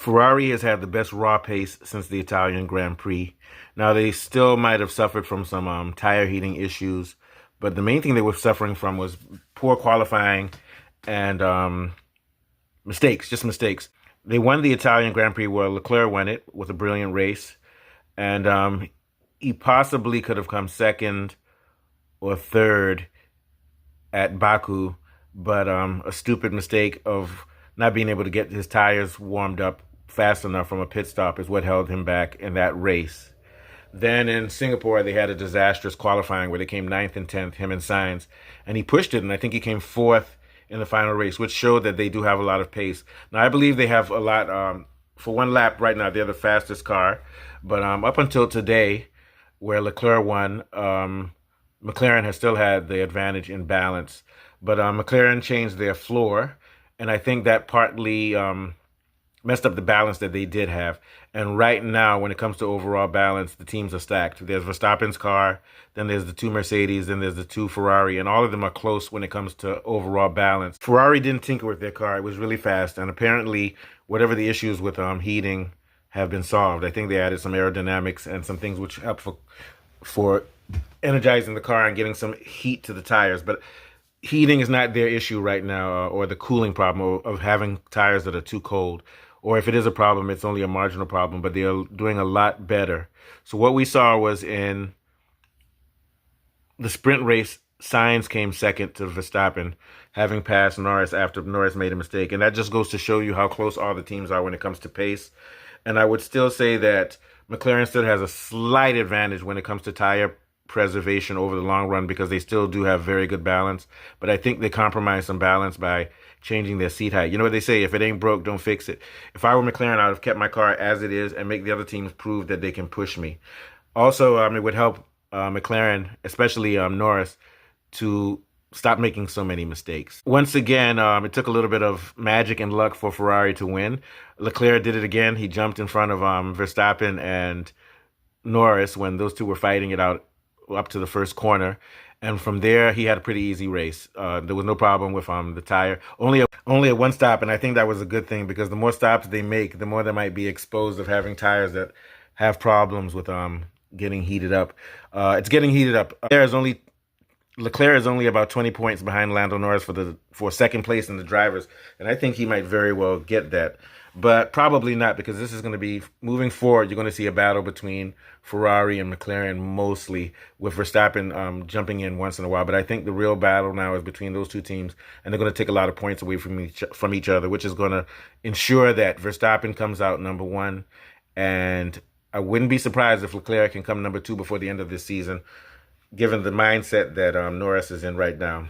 Ferrari has had the best raw pace since the Italian Grand Prix. Now, they still might have suffered from some tire heating issues, but the main thing they were suffering from was poor qualifying and mistakes, just mistakes. They won the Italian Grand Prix where Leclerc won it with a brilliant race, and he possibly could have come second or third at Baku, but a stupid mistake of not being able to get his tires warmed up fast enough from a pit stop is what held him back in that race. Then in Singapore, they had a disastrous qualifying where they came 9th and 10th, him and Sainz, and he pushed it, and I think he came 4th in the final race, which showed that they do have a lot of pace. Now, I believe they have a lot, for one lap right now, they're the fastest car, but up until today, where Leclerc won, McLaren has still had the advantage in balance, but McLaren changed their floor, and I think that partly messed up the balance that they did have. And right now, when it comes to overall balance, the teams are stacked. There's Verstappen's car, then there's the two Mercedes, then there's the two Ferrari, and all of them are close when it comes to overall balance. Ferrari didn't tinker with their car. It was really fast, and apparently whatever the issues with heating have been solved. I think they added some aerodynamics and some things which help for energizing the car and getting some heat to the tires. But heating is not their issue right now, or the cooling problem of having tires that are too cold. Or if it is a problem, it's only a marginal problem, but they're doing a lot better. So what we saw was in the sprint race, Sainz came second to Verstappen, having passed Norris after Norris made a mistake. And that just goes to show you how close all the teams are when it comes to pace. And I would still say that McLaren still has a slight advantage when it comes to tire preservation over the long run because they still do have very good balance. But I think they compromise some balance by changing their seat height. You know what they say, if it ain't broke, don't fix it. If I were McLaren, I would have kept my car as it is and make the other teams prove that they can push me. Also, it would help McLaren, especially Norris, to stop making so many mistakes. Once again, it took a little bit of magic and luck for Ferrari to win. Leclerc did it again. He jumped in front of Verstappen and Norris when those two were fighting it out up to the first corner. And from there, he had a pretty easy race. There was no problem with the tire. Only at one stop, and I think that was a good thing because the more stops they make, the more they might be exposed of having tires that have problems with getting heated up. It's getting heated up. Leclerc is only about 20 points behind Lando Norris for second place in the drivers, and I think he might very well get that. But probably not, because this is going to be, moving forward, you're going to see a battle between Ferrari and McLaren mostly, with Verstappen jumping in once in a while. But I think the real battle now is between those two teams, and they're going to take a lot of points away from each other, which is going to ensure that Verstappen comes out number one. And I wouldn't be surprised if Leclerc can come number two before the end of this season, given the mindset that Norris is in right now.